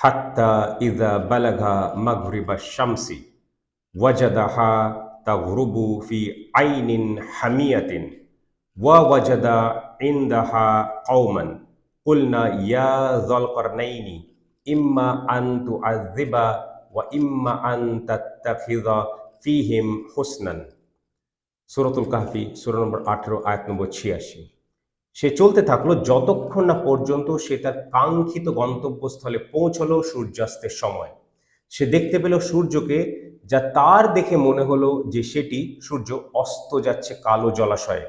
হাত্তা ইযা বালাগা মাগরিবা শামসি ওয়াজাদাহা তাগরুবু ফি আইনিন হামিয়াতিন ওয়া ওয়াজাদা ইনদাহা কওমান কুলনা ইয়া যুলকারনাইনি ইম্মা আন তুআযযিবা ওয়া ইম্মা আন তাত্তাখিযা ফীহিম হুসনান। সূরাতুল কাহফি সূরা নম্বর 18 আয়াত নম্বর 86। সে চলতে থাকলো যতক্ষণ না পর্যন্ত সে তার কাঙ্ক্ষিত গন্তব্যস্থলে পৌঁছলো সূর্যাস্তের সময়। সে দেখতে পেল সূর্যকে, যা তার দেখে মনে হলো যে সেটি সূর্য অস্ত যাচ্ছে কালো জলাশয়ে,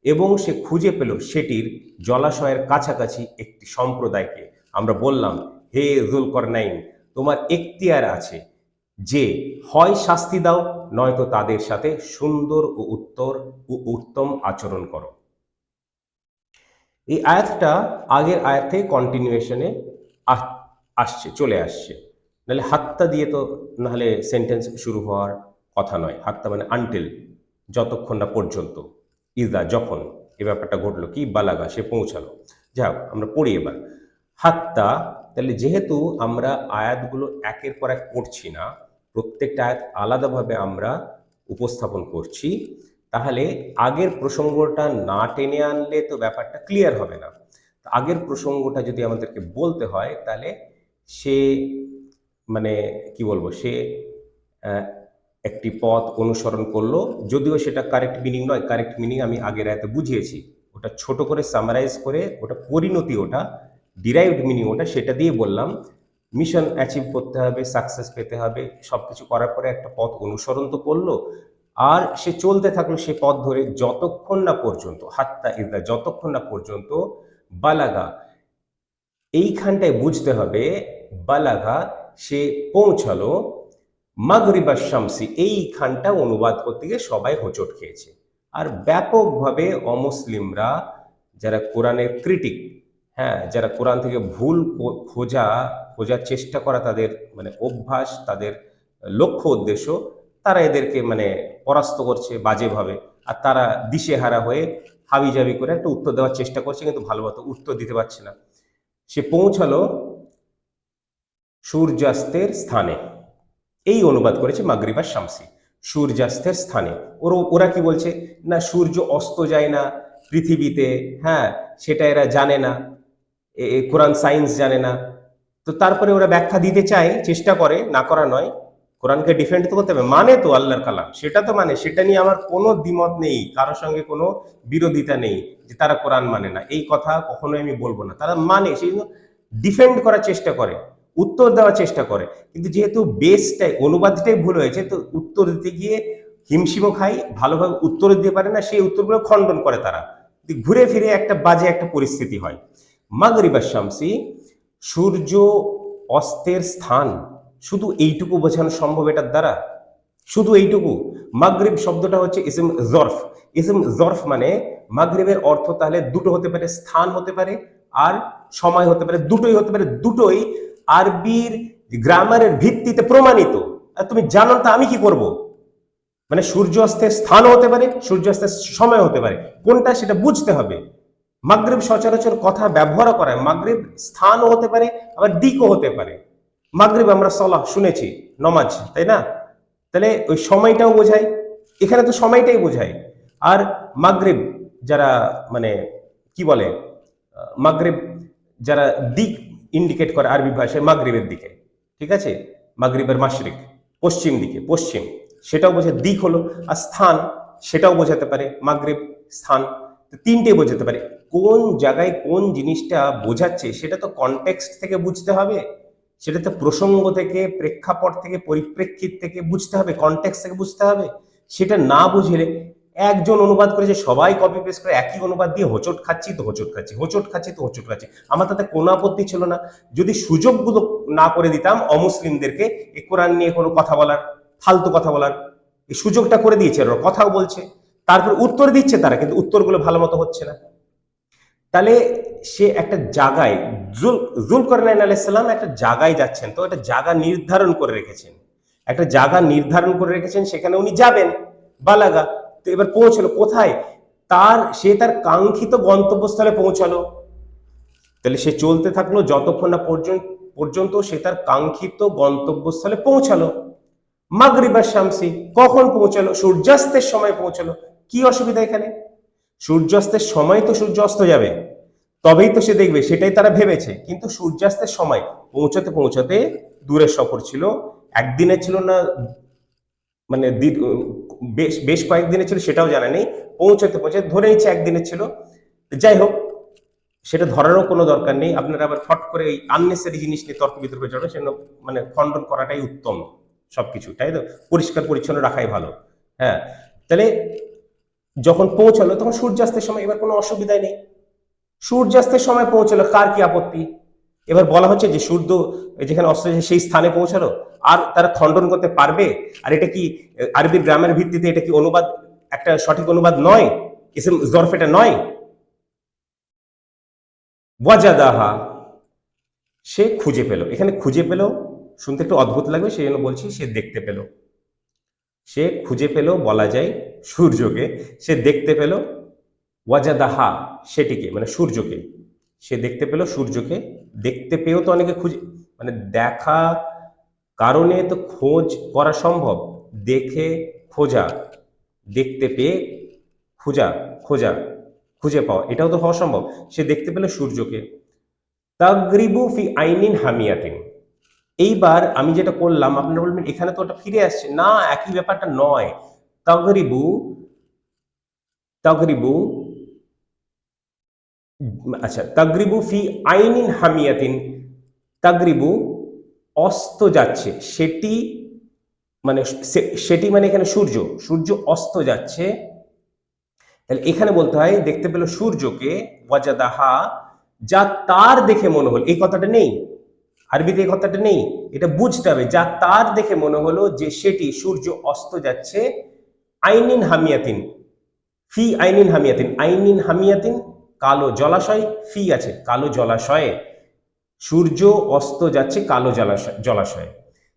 এবং সে খুঁজে পেল সেটির জলাশয়ের কাছাকাছি একটি সম্প্রদায়কে। আমরা বললাম, হে যুলকারনাইন, তোমার এখতিয়ার আছে যে হয় শাস্তি দাও, নয়তো তাদের সাথে সুন্দর ও উত্তম আচরণ করো। এই আয়াতটা আগের আয়াত থেকে কন্টিনিউয়েশনে আসছে, চলে আসছে। নাহলে হাত্তা দিয়ে তো নাহলে সেন্টেন্স শুরু হওয়ার কথা নয়। হাত্তা মানে আনটিল, যতক্ষণ না পর্যন্ত। ইজা যখন এই ব্যাপারটা ঘটলো, কি বালাগা সে পৌঁছালো। যাই হোক, আমরা পড়ি এবার হাত্তা। তাহলে যেহেতু আমরা আয়াতগুলো একের পর এক পড়ছি না, প্রত্যেকটা আয়াত আলাদাভাবে আমরা উপস্থাপন করছি, তাহলে আগের প্রসঙ্গটা না টেনে আনলে তো ব্যাপারটা ক্লিয়ার হবে না। আগের প্রসঙ্গটা যদি আমাদেরকে বলতে হয়, তাহলে সে মানে কি বলবো, সে একটি পথ অনুসরণ করলো, যদিও সেটা কারেক্ট মিনিং নয়। কারেক্ট মিনিং আমি আগের আয়াতে বুঝিয়েছি, ওটা ছোট করে সামারাইজ করে, ওটা পরিণতি, ওটা ডিরাইভড মিনিং, ওটা সেটা দিয়ে বললাম। মিশন অ্যাচিভ করতে হবে, সাকসেস পেতে হবে, সব কিছু করার পরে একটা পথ অনুসরণ তো করলো, আর সে চলতে থাকলো সে পথ ধরে যতক্ষণ না পর্যন্ত, হাত্তা ইদা যতক্ষণ না পর্যন্ত, বালাগা এইখানটায় বুঝতে হবে, বালাগা সে পৌঁছালো, মাগরিবা শামসি এইখানটা অনুবাদ করতে গিয়ে সবাই হোঁচট খেয়েছে। আর ব্যাপকভাবে অমুসলিমরা, যারা কোরআনের ক্রিটিক, হ্যাঁ, যারা কোরআন থেকে ভুল খোঁজার চেষ্টা করা তাদের মানে অভ্যাস, তাদের লক্ষ্য উদ্দেশ্য, তারা এদেরকে মানে পরাস্ত করছে বাজেভাবে। আর তারা দিশেহারা হয়ে হাবিজাবি করে একটা উত্তর দেওয়ার চেষ্টা করছে, কিন্তু ভালো মতো উত্তর দিতে পারছে না। সে পৌঁছালো সূর্যাস্তের স্থানে, এই অনুবাদ করেছে মাগরিবা শামসি, সূর্যাস্তের স্থানে। ওরা কি বলছে, না সূর্য অস্ত যায় না পৃথিবীতে, হ্যাঁ, সেটা এরা জানে না, কোরআন সায়েন্স জানে না। তো তারপরে ওরা ব্যাখ্যা দিতে চায়, চেষ্টা করে, না করা নয়। কোরআনকে ডিফেন্ড তো করতে হবে, মানে তো আল্লাহর কালাম, সেটা তো মানে, সেটা নিয়ে আমার কোনো দ্বিমত নেই, কারোর সঙ্গে কোনো বিরোধিতা নেই যে তারা কোরআন মানে না, এই কথা কখনোই আমি বলবো না। তারা মানে, সেই জন্য ডিফেন্ড করার চেষ্টা করে, উত্তর দেওয়ার চেষ্টা করে। কিন্তু যেহেতু বেসটাই, অনুবাদটাই ভুল হয়েছে, তো উত্তর দিতে গিয়ে হিমশিমও খাই, ভালোভাবে উত্তর দিতে পারে না, সেই উত্তরগুলো খণ্ডন করে তারা, ঘুরে ফিরে একটা বাজে একটা পরিস্থিতি হয়। মাগরিবা শামসি, সূর্য অস্তের স্থান, শুধু এইটুকু বোঝানো সম্ভব এটার দ্বারা? শুধু এইটুকু? মাগরিব শব্দটা হচ্ছে ইসম জরফ। ইসম জরফ মানে মাগরিবের অর্থ তাহলে দুটো হতে পারে, স্থান হতে পারে আর সময় হতে পারে, দুটোই হতে পারে। দুটোই আরবির গ্রামারের ভিত্তিতে প্রমাণিত। আর তুমি জানো, তা আমি কি করব? মানে সূর্যাস্তের স্থানও হতে পারে, সূর্যাস্তের সময় হতে পারে, কোনটা সেটা বুঝতে হবে। মাগরিব সচরাচর কথা ব্যবহার করা, মাগরিব স্থানও হতে পারে, আবার দিকও হতে পারে। মাগরিব আমরা সলাহ শুনেছি, নমাজ, তাই না? তাহলে ওই সময়টাও বোঝায়, এখানে তো সময়টাই বোঝায়। আর মাগরিব যারা মানে কি বলে, মাগরিব যারা দিক ইন্ডিকেট করে আরবি ভাষায়, মাগরিবের দিকে, ঠিক আছে, মাগরিবের মাশরিক, পশ্চিম দিকে, পশ্চিম, সেটাও বোঝায়, দিক হলো। আর স্থান সেটাও বোঝাতে পারে, মাগরিব স্থান, তিনটে বোঝাতে পারে। কোন জায়গায় কোন জিনিসটা বোঝাচ্ছে সেটা তো কনটেক্সট থেকে বুঝতে হবে, সেটা তো প্রসঙ্গ থেকে, প্রেক্ষাপট থেকে, পরিপ্রেক্ষিত থেকে বুঝতে হবে, কনটেক্সট থেকে বুঝতে হবে। সেটা না বুঝলে একজন অনুবাদ করেছে, সবাই কপি পেস্ট করে একই অনুবাদ দিয়ে হোঁচট খাচ্ছি তো হোঁচট খাচ্ছি, হোঁচট খাচ্ছি তো হোঁচট খাচ্ছি। আমার তাতে কোনো আপত্তি ছিল না যদি সুযোগগুলো না করে দিতাম অমুসলিমদেরকে এই কোরআন নিয়ে কোনো কথা বলার, ফালতু কথা বলার। এই সুযোগটা করে দিয়েছে, ওরা কথাও বলছে, তারপর উত্তর দিচ্ছে তারা, কিন্তু উত্তরগুলো ভালো মতো হচ্ছে না। তাহলে সে একটা জায়গায়, যুলকারনাইন আলাইহিস সালাম একটা জায়গায় যাচ্ছেন, তো একটা জায়গা নির্ধারণ করে রেখেছেন, একটা জায়গা নির্ধারণ করে রেখেছেন, সেখানে উনি যাবেন, বালাগা। তো এবার পৌঁছলো কোথায়? সে তার কাঙ্ক্ষিত গন্তব্যস্থলে পৌঁছালো। তাহলে সে চলতে থাকলো যতক্ষণ না পর্যন্ত সে তার কাঙ্ক্ষিত গন্তব্যস্থলে পৌঁছালো। মাগরিবা শামসি, কখন পৌঁছালো? সূর্যাস্তের সময় পৌঁছালো। কি অসুবিধা এখানে? সূর্যাস্তের সময় তো সূর্য অস্ত যাবে, তবেই তো সে দেখবে, সেটাই তারা ভেবেছে। কিন্তু সূর্যাস্তের সময় পৌঁছাতে পৌঁছাতে, দূরের সফর ছিল, একদিনের ছিল না, মানে বেশ বেশ কয়েকদিনের ছিল সেটাও জানা নেই, পৌঁছাতে পৌঁছাতে ধরে নিচ্ছে একদিনের ছিল। যাই হোক, সেটা ধরারও কোনো দরকার নেই। আপনারা আবার ফট করে এই আননেসারি জিনিস নিয়ে তর্ক বিতর্ক যাবেন, সেজন্য মানে খণ্ডন করাটাই উত্তম সবকিছু, তাই তো? পরিষ্কার পরিচ্ছন্ন রাখাই ভালো। হ্যাঁ, তাহলে যখন পৌঁছালো তখন সূর্যাস্তের সময়, এবার কোনো অসুবিধাই নেই। সূর্যাস্তের সময় পৌঁছালো, কার কি আপত্তি? এবার বলা হচ্ছে যে সূর্য যেখানে অস্ত যায় সেই স্থানে পৌঁছালো, আর তারা খণ্ডন করতে পারবে? আর এটা কি আরবির গ্রামের ভিত্তিতে এটা কি অনুবাদ, একটা সঠিক অনুবাদ নয়? ইসম জরফ এটা নয়। ওয়াজাদাহা, সে খুঁজে পেল। এখানে খুঁজে পেল শুনতে একটু অদ্ভুত লাগবে, সেই জন্য বলছি সে দেখতে পেল। সে খুঁজে পেল বলা যায় সূর্যকে, সে দেখতে পেল। ওয়াজাদাহা, সেটিকে মানে সূর্যকে, সে দেখতে পেল সূর্যকে। দেখতে পেয়েও তো অনেকে খুঁজে, মানে দেখা কারণে তো খোঁজ করা সম্ভব। দেখে খোঁজা, দেখতে পেয়ে খোঁজা, খোঁজা, খুঁজে পাওয়া, এটাও তো হওয়া সম্ভব। সে দেখতে পেল সূর্যকে। তাগরিবু ফি আইনিন হামিয়াতিন। এইবার আমি যেটা করলাম, আপনারা বলবেন এখানে তো ওটা ফিরে আসছে না, একই ব্যাপারটা নয়। তাগরিবু, তাগরিবু, আচ্ছা, তাগরিবু ফি আইনিন হামিয়াতিন, তাগরিবু অস্ত যাচ্ছে, সেটি মানে সেটি মানে এখানে সূর্য, সূর্য অস্ত যাচ্ছে। তাহলে এখানে বলতে হয় দেখতে পেল সূর্যকে, ওয়াজাদাহা, যা তার দেখে মনে হলো। এই কথাটা নেই আরবিতে, এই কথাটা নেই, এটা বুঝতে হবে। যা তার দেখে মনে হলো যে সেটি সূর্য অস্ত যাচ্ছে। আইনিন হামিয়াতিন, ফি আইনিন হামিয়াতিন, আইনিন হামিয়াতিন কালো জলাশয়, ফি আছে কালো জলাশয়ে, সূর্য অস্ত যাচ্ছে কালো জলাশয়ে।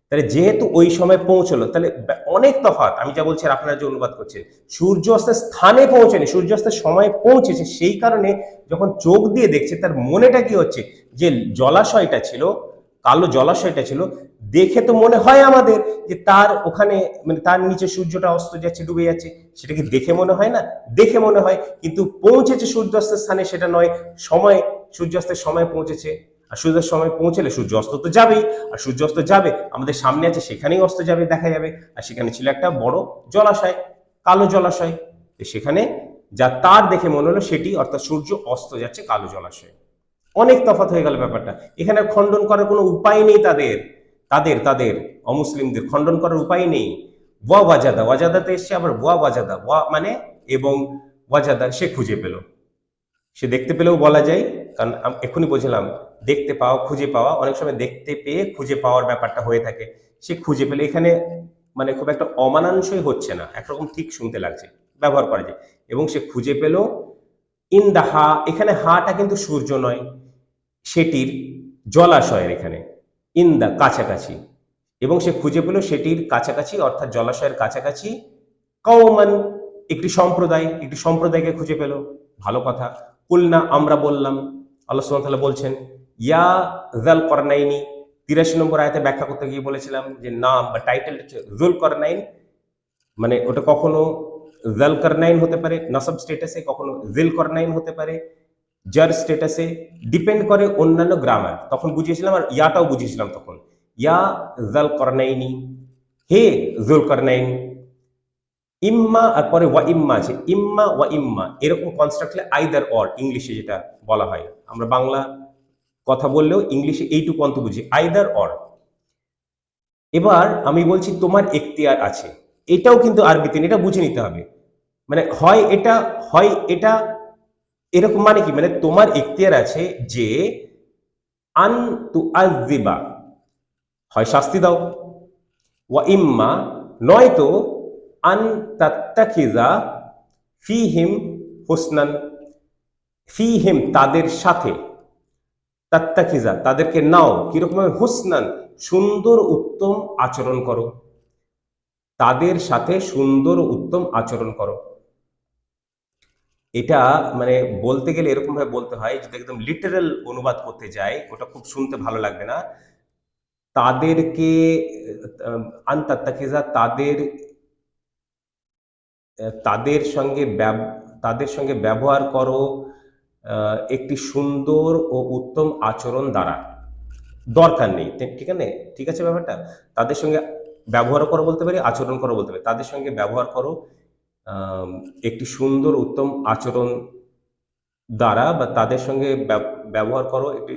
তাহলে যেহেতু ওই সময় পৌঁছলো, তাহলে অনেক তফাৎ। আমি যা বলছি আর আপনারা যে অনুবাদ করছেন, সূর্য অস্তের স্থানে পৌঁছেনি, সূর্য অস্তের সময় পৌঁছেছে, সেই কারণে যখন চোখ দিয়ে দেখছে তার মনেটা কি হচ্ছে, যে জলাশয়টা ছিল, কালো জলাশয়টা ছিল, দেখে তো মনে হয় আমাদের যে তার ওখানে, মানে তার নিচে সূর্যটা অস্ত যাচ্ছে, ডুবে যাচ্ছে। সেটা কি দেখে মনে হয় না? দেখে মনে হয়, কিন্তু পৌঁছেছে সূর্যাস্তের স্থানে সেটা নয়, সময়, সূর্যাস্তের সময় পৌঁছেছে। আর সূর্যের সময় পৌঁছলে সূর্য অস্ত তো যাবেই, আর সূর্য অস্ত যাবে, আমাদের সামনে আছে, সেখানেই অস্ত যাবে, দেখা যাবে। আর সেখানে ছিল একটা বড় জলাশয়, কালো জলাশয়। সেখানে যা তার দেখে মনে হলো সেটি, অর্থাৎ সূর্য অস্ত যাচ্ছে কালো জলাশয়। অনেক তফাৎ হয়ে গেল ব্যাপারটা। এখানে খণ্ডন করার কোনো উপায় নেই তাদের, তাদের তাদের অমুসলিমদের খণ্ডন করার উপায় নেই। ওয়া ওয়াজাদা, ওয়াজাদাতে এসছে আবার ওয়া ওয়াজাদা, ওয়া মানে এবং, ওয়াজাদা সে খুঁজে পেল। সে দেখতে পেলেও বলা যায়, কারণ এখনই বলছিলাম দেখতে পাওয়া, খুঁজে পাওয়া, অনেক সময় দেখতে পেয়ে খুঁজে পাওয়ার ব্যাপারটা হয়ে থাকে। সে খুঁজে পেলে এখানে মানে খুব একটা অমানানসই হচ্ছে না, একরকম ঠিক শুনতে লাগছে, ব্যবহার করা যায়। এবং সে খুঁজে পেল ইন দা হা, এখানে হাটা কিন্তু সূর্য নয়, সেটির জলাশয়ের, এখানে ইন দা কাছাকাছি। এবং সে খুঁজে পেল সেটির কাছাকাছি, অর্থাৎ জলাশয়ের কাছাকাছি, কওমান একটি সম্প্রদায়, একটি সম্প্রদায়কে খুঁজে পেল। ভালো কথা। কুলনা, আমরা বললাম। আল্লাহ সুবহানাহু ওয়া তাআলা বলছেন ইয়া যাল করনাইনি, ৮৩ নম্বর আয়াতে ব্যাখ্যা করতে গিয়ে বলেছিলাম যে নাম বা টাইটেল হচ্ছে যুল করনাইন, মানে ওটা কখনো জাল করনাইন হতে পারে নাসব স্ট্যাটাসে, কখনো জিল করনাইন হতে পারে জার স্ট্যাটাসে, ডিপেন্ড করে অন্যান্য গ্রামার। তখন বুঝিয়েছিলাম, আর ইয়াটাও বুঝিয়েছিলাম তখন, ইয়া জাল করনাইনি, হে জুল করনাইন। ইম্মা আর পরে ওয়া ইম্মা আছে, ইম্মা ওয়া ইম্মা, এরকম কনস্ট্রাক্ট হলে আইদার অর, ইংলিশে যেটা বলা হয়, আমরা বাংলা কথা বললেও ইংলিশে এইটুকু অন্ত বুঝি, আইদার অর। এবার আমি বলছি তোমার এখতিয়ার আছে, এটাও কিন্তু আরবিতে, এটা বুঝে নিতে হবে। মানে হয় এটা, হয় এটা, এরকম মানে কি, মানে তোমার এখতিয়ার আছে যে আন তু আজিবা, হয় শাস্তি দাও, ওয়া ইম্মা নয়তো আন তাত্তাখিজা ফিহিম হুসনান, ফিহিম তাদের সাথে, তাত্তাখিজা তাদেরকে নাও, কিরকম ভাবে, হুসনান সুন্দর উত্তম আচরণ করো, তাদের সাথে সুন্দর উত্তম আচরণ করো। এটা মানে বলতে গেলে এরকম ভাবে বলতে হয়, যদি একদম লিটারাল অনুবাদ করতে যাই ওটা খুব শুনতে ভালো লাগবে না। তাদেরকে আনতাত্তাখিজা তাদের সঙ্গে তাদের সঙ্গে ব্যবহার করো একটি সুন্দর ও উত্তম আচরণ দ্বারা। দরকার নেই, ঠিক আছে, ঠিক আছে ব্যাপারটা। তাদের সঙ্গে ব্যবহার করো বলতে পারি, আচরণ করো বলতে পারি। তাদের সঙ্গে ব্যবহার করো একটি সুন্দর উত্তম আচরণ দ্বারা, বা তাদের সঙ্গে ব্যবহার করো একটি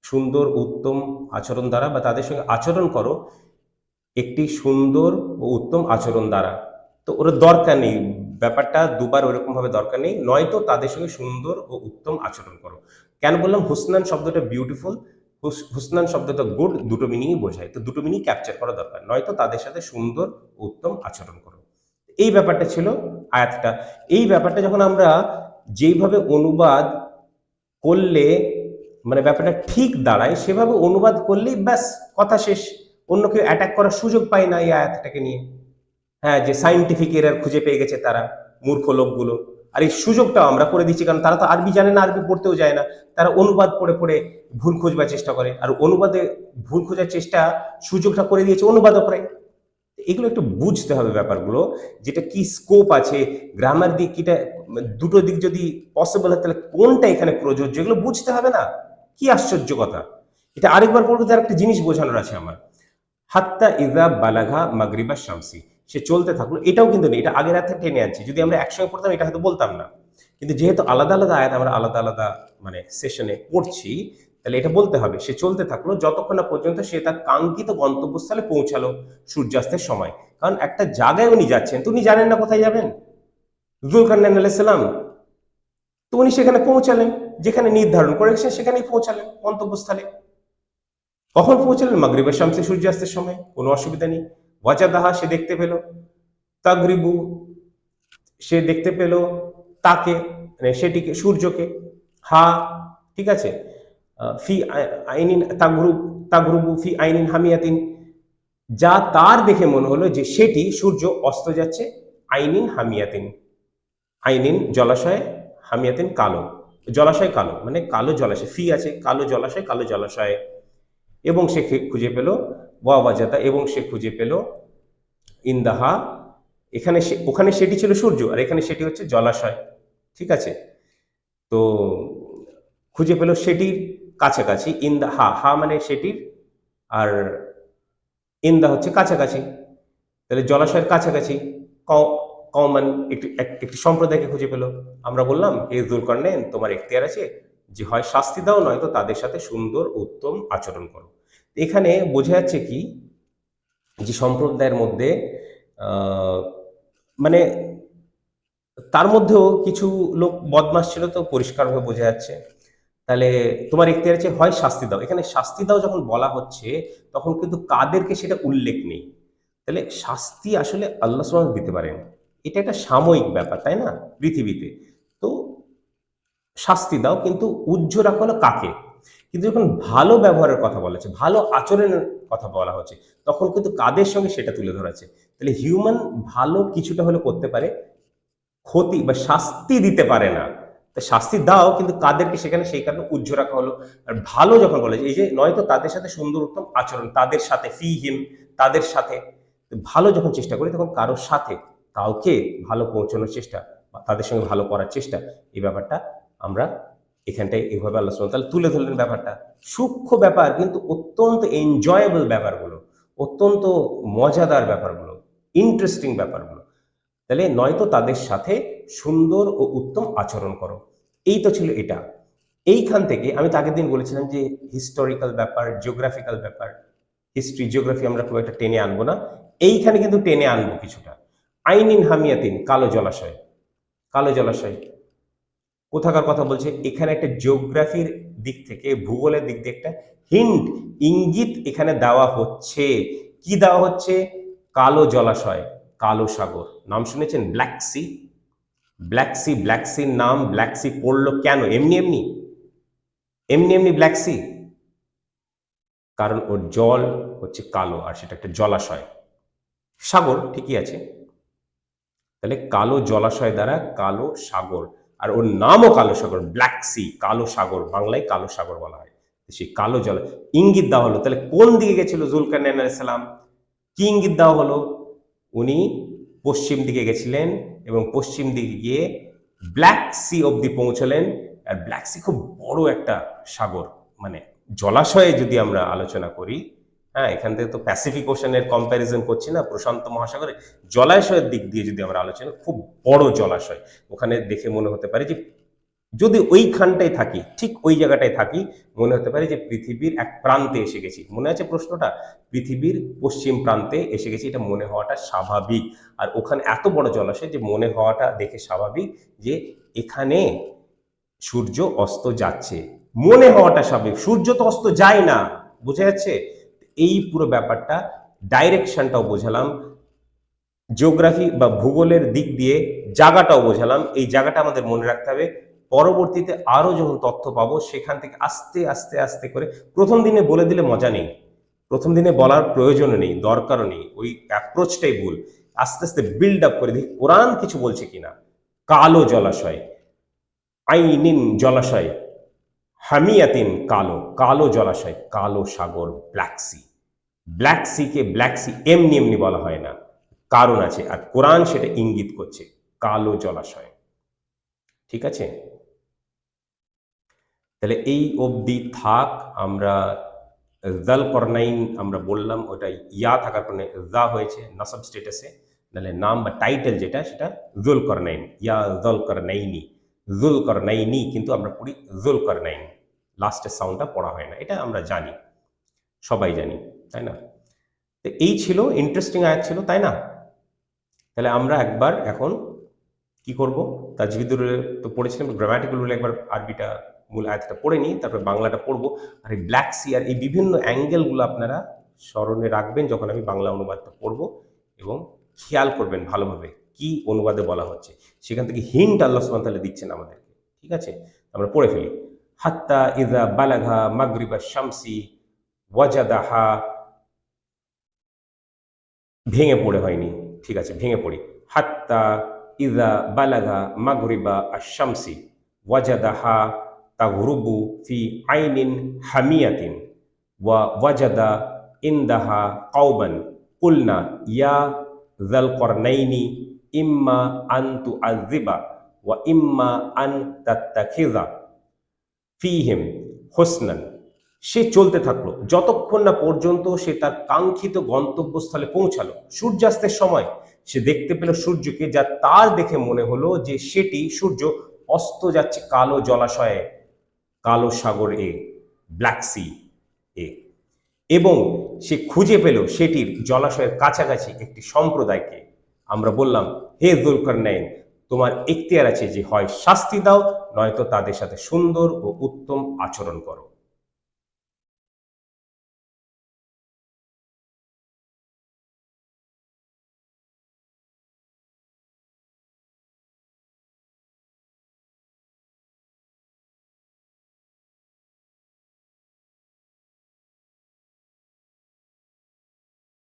সুন্দর উত্তম আচরণ দ্বারা, বা তাদের সঙ্গে আচরণ করো একটি সুন্দর ও উত্তম আচরণ দ্বারা। তো ওর দরকার নেই, ব্যাপারটা দুবার ওরকম ভাবে দরকার নেই। নয়তো তাদের সঙ্গে সুন্দর ও উত্তম আচরণ করো। কেন বললাম হুসনান শব্দটা বিউটিফুল, হুসনান শব্দটা গুড, দুটো মিনিংই বোঝায়। তো দুটো মিনিং ক্যাপচার করা দরকার। নয়তো তাদের সাথে সুন্দর ও উত্তম আচরণ করো। এই ব্যাপারটা ছিল আয়াতটা। এই ব্যাপারটা যখন আমরা যেইভাবে অনুবাদ করলে মানে ব্যাপারটা ঠিক দাঁড়ায়, সেভাবে অনুবাদ করলেই ব্যাস কথা শেষ। অন্য কেউ অ্যাটাক করার সুযোগ পায় না এই আয়াতটাকে নিয়ে। হ্যাঁ, যে সায়েন্টিফিক এরার খুঁজে পেয়ে গেছে তারা, মূর্খ লোকগুলো। আর এই সুযোগটাও আমরা করে দিচ্ছি, কারণ তারা তো আরবি জানে না, আরবি পড়তেও যায় না। তারা অনুবাদ পড়ে পড়ে ভুল খুঁজবার চেষ্টা করে, আর অনুবাদে ভুল খোঁজার চেষ্টা সুযোগটা করে দিয়েছে অনুবাদক করে। এগুলো একটু বুঝতে হবে ব্যাপারগুলো, যেটা কি স্কোপ আছে, গ্রামার দিক কিটা, দুটো দিক যদি পসিবল হয় তাহলে কোনটা এখানে প্রযোজ্য, এগুলো বুঝতে হবে না। কি আশ্চর্য কথা! এটা আরেকবার পড়বো, তার একটা জিনিস বোঝানোর আছে আমার। হাত্তা ইজা বালাঘা মাগরিবা শামসি, সে চলতে থাকলো। এটাও কিন্তু নেই, এটা আগের হাতে টেনে আনছি। যদি আমরা একসঙ্গে পড়তাম এটা হয়তো বলতাম না, কিন্তু যেহেতু আলাদা আলাদা আয়াত আমরা আলাদা আলাদা মানে সেশনে পড়ছি, তাহলে এটা বলতে হবে। সে চলতে থাকলো যতক্ষণ না পর্যন্ত সে তার কাঙ্ক্ষিত গন্তব্যস্থলে পৌঁছালো সূর্যাস্তের সময়। কারণ একটা জায়গায় উনি যাচ্ছেন, তো উনি জানেন না কোথায় যাবেন, যুলকারনাইন আলাইহিস সালাম। তো উনি সেখানে পৌঁছালেন, যেখানে নির্ধারণ করেছেন সেখানেই পৌঁছালেন গন্তব্যস্থলে। কখন পৌঁছালেন? মাগরিবের শামসে, সূর্যাস্তের সময়, কোনো অসুবিধা নেই। ওয়াজাদাহা, সে দেখতে পেল। তাগরিবু, সে দেখতে পেল তাকে, মানে সেটিকে, সূর্যকে। হা, ঠিক আছে। ফি আইনিন তাগরুব, তাগরুবু ফি আইনিন হামিয়াতিন, যা তার দেখে মনে হলো যে সেটি, সূর্য অস্ত যাচ্ছে আইনিন হামিয়াতিন। আইনিন জলাশয়ে, হামিয়াতিন কালো, জলাশয় কালো, মানে কালো জলাশয়। ফি আছে, কালো জলাশয়, কালো জলাশয়ে। এবং সে খুঁজে পেল ওয়াজাতা, এবং সে খুঁজে পেল ইন্দাহা, এখানে ওখানে সেটি ছিল সূর্য, আর এখানে সেটি হচ্ছে জলাশয়, ঠিক আছে। তো খুঁজে পেল সেটির কাছাকাছি। ইন্দা, হা, হা মানে সেটির, আর ইন্দা হচ্ছে কাছাকাছি, তাহলে জলাশয়ের কাছাকাছি। কমান, একটি সম্প্রদায়কে খুঁজে পেল। আমরা বললাম হে যুলকারনাইন, তোমার এখতিয়ার আছে যে হয় শাস্তি দাও, নয়তো তাদের সাথে সুন্দর উত্তম আচরণ করো। এখানে বোঝা যাচ্ছে কি, যে সম্প্রদায়ের মধ্যে মানে তার মধ্যেও কিছু লোক বদমাস ছিল, তো পরিষ্কারভাবে বোঝা যাচ্ছে। তাহলে তোমার এখতিয়ার আছে হয় শাস্তি দাও। এখানে শাস্তি দাও যখন বলা হচ্ছে, তখন কিন্তু কাদেরকে সেটা উল্লেখ নেই। তাহলে শাস্তি আসলে আল্লাহ সুবহানাহু দিতে পারেন, এটা একটা সাময়িক ব্যাপার, তাই না, পৃথিবীতে। তো শাস্তি দাও, কিন্তু উজ্জ্ব রাখা হলো কাকে। কিন্তু যখন ভালো ব্যবহারের কথা বলা হচ্ছে, ভালো আচরণের কথা বলা হচ্ছে, তখন কিন্তু কাদের সঙ্গে সেটা তুলে ধরা আছে। তাহলে হিউম্যান ভালো কিছুটা হলে করতে পারে, ক্ষতি বা শাস্তি দিতে পারে না। তা শাস্তি দাও, কিন্তু কাদেরকে, সেখানে সেই কারণে উজ্জ্ব রাখা হলো। আর ভালো যখন বলে, এই যে নয়তো তাদের সাথে সুন্দর উত্তম আচরণ, তাদের সাথে, ফিহিম, তাদের সাথে। ভালো যখন চেষ্টা করি, তখন কারোর সাথে কাউকে ভালো পৌঁছানোর চেষ্টা, বা তাদের সঙ্গে ভালো করার চেষ্টা, এই ব্যাপারটা আমরা এখানটায় এইভাবে আল্লাহ সুবহানাহু ওয়া তাআলা তুলে ধরলেন। ব্যাপারটা সূক্ষ্ম ব্যাপার, কিন্তু অত্যন্ত এনজয়েবল ব্যাপারগুলো, অত্যন্ত মজাদার ব্যাপারগুলো, ইন্টারেস্টিং ব্যাপারগুলো। তাহলে নয়তো তাদের সাথে সুন্দর ও উত্তম আচরণ করো। এই তো ছিল এটা। এইখান থেকে আমি তো আগের দিন বলেছিলাম যে হিস্টোরিক্যাল ব্যাপার, জিওগ্রাফিক্যাল ব্যাপার, হিস্ট্রি জিওগ্রাফি আমরা খুব একটা টেনে আনবো না, এইখানে কিন্তু টেনে আনবো কিছুটা। আইনিন হামিয়াতিন, কালো জলাশয়। কালো জলাশয় কোথাকার কথা বলছে? এখানে একটা জিওগ্রাফির দিক থেকে, ভূগোলের দিক থেকে একটা হিন্ট, ইঙ্গিত এখানে দেওয়া হচ্ছে। কি দেওয়া হচ্ছে? কালো জলাশয়, কালো সাগর। নাম শুনেছেন Black Sea? Black Sea, Black সির নাম ব্ল্যাক সি পড়লো কেন এমনি এমনি? এমনি এমনি ব্ল্যাক সি? কারণ ওর জল হচ্ছে কালো, আর সেটা একটা জলাশয়। সাগর ঠিকই আছে, তাহলে কালো জলাশয় দ্বারা কালো সাগর, আর ওর নামও কালো সাগর, ব্ল্যাক সি, কালো সাগর, বাংলায় কালো সাগর বলা হয়। সেই কালো জল ইঙ্গিত দেওয়া হলো। তাহলে কোন দিকে গেছিল জুলকারনাইন আলাইহিস সালাম? কি ইঙ্গিত দেওয়া হলো? উনি পশ্চিম দিকে গেছিলেন এবং পশ্চিম দিকে গিয়ে ব্ল্যাক সি অবধি পৌঁছলেন। আর ব্ল্যাক সি খুব বড় একটা সাগর, মানে জলাশয়ে যদি আমরা আলোচনা করি, হ্যাঁ, এখান থেকে তো প্যাসিফিক ওশানের কম্প্যারিজন করছি না, প্রশান্ত মহাসাগরে জলাশয়ের দিক দিয়ে যদি আমরা আলোচনা, খুব বড় জলাশয়। ওখানে দেখে মনে হতে পারে যে যদি ওইখানটায় থাকি, ঠিক ওই জায়গাটায় থাকি, মনে হতে পারে যে পৃথিবীর এক প্রান্তে এসে গেছি। মনে আছে প্রশ্নটা? পৃথিবীর পশ্চিম প্রান্তে এসে গেছি, এটা মনে হওয়াটা স্বাভাবিক। আর ওখানে এত বড় জলাশয় যে মনে হওয়াটা দেখে স্বাভাবিক যে এখানে সূর্য অস্ত যাচ্ছে, মনে হওয়াটা স্বাভাবিক। সূর্য তো অস্ত যায় না, বোঝা যাচ্ছে? এই পুরো ব্যাপারটা, ডাইরেকশনটাও বোঝালাম, জিওগ্রাফি বা ভূগোলের দিক দিয়ে জায়গাটাও বোঝালাম। এই জায়গাটা আমাদের মনে রাখতে হবে, পরবর্তীতে আরো যখন তথ্য পাবো সেখান থেকে আস্তে আস্তে আস্তে করে, প্রথম দিনে বলে দিলে মজা নেই, প্রথম দিনে বলার প্রয়োজনও নেই, দরকারও নেই, ওই অ্যাপ্রোচটাই ভুল। আস্তে আস্তে বিল্ড আপ করে দেখি কোরআন কিছু বলছে কিনা। কালো জলাশয়, আইনিন জলাশয়, হামিয়াতিন কালো, কালো জলাশয়, কালো সাগর, ব্ল্যাক সি। ব্ল্যাক সিকে ব্ল্যাক সি এমনি এমনি বলা হয় না, কারণ আছে, আর কোরআন সেটা ইঙ্গিত করছে, কালো জলাশয়। ঠিক আছে, তাহলে এই অবধি থাক। আমরা জাল করনাইন আমরা বললাম, ওটা ইয়া থাকার কারণে জা হয়েছে নাসব স্টেটাসে, নাহলে নাম বা টাইটেল যেটা সেটা জুল করনাইন, ইয়া জল করনাইনি, জুল করনাইনি, কিন্তু আমরা পড়ি জুল করনাইন, লাস্টের সাউন্ডটা পড়া হয় না, এটা আমরা জানি, সবাই জানি, তাই না? তো এই ছিল, ইন্টারেস্টিং আয়াত ছিল, তাই না? তাহলে আমরা একবার এখন কি করব, তাজভিদ রুলে তো পড়েছিলাম, গ্রামাটিক্যাল রুলে একবার আরবিটা মূল আয়াতটা পড়ে নিই, তারপর বাংলাটা পড়বো। আর এই ব্ল্যাক সি আর এই বিভিন্ন অ্যাঙ্গেলগুলো আপনারা স্মরণে রাখবেন যখন আমি বাংলা অনুবাদটা পড়বো, এবং খেয়াল করবেন ভালোভাবে কি অনুবাদে বলা হচ্ছে। সেখান থেকে হিন্ট আল্লাহ সুবহানাহু ওয়া তাআলা দিচ্ছেন আমাদেরকে। ঠিক আছে, আমরা পড়ে ফেলি। হাত্তা ইযা বালাগা মাগরিবা শামসি ওয়াজাদাহা, ভেঙে পড়ে হয়নি, ঠিক আছে, ভেঙে পড়ি। হাত্তা ইযা বালাগা মাগরিবা আশ-শামসি ওয়াজাদাহা তাগরুবু ফি আইনিন হামিয়াতিন ওয়া ওয়াজাদা ইনদাহা কাওমান কুলনা ইয়া যাল করনাইনি ইম্মা আন তুআযিবা ওয়া ইম্মা আন তাত্তাখিযা ফিহিম হুসনান। সে চলতে থাকলো যতক্ষণ না পর্যন্ত সে তার কাঙ্ক্ষিত গন্তব্যস্থলে পৌঁছালো। সূর্যাস্তের সময় সে দেখতে পেল সূর্যকে, যা তার দেখে মনে হলো যে সেটি সূর্য অস্ত যাচ্ছে কালো জলাশয়ে, কালো সাগর এ, ব্ল্যাক সি এ। এবং সে খুঁজে পেল সেটির জলাশয়ের কাছাকাছি একটি সম্প্রদায়কে। আমরা বললাম, হে যুলকারনাইন, তোমার এখতিয়ার আছে যে হয় শাস্তি দাও, নয়তো তাদের সাথে সুন্দর ও উত্তম আচরণ করো।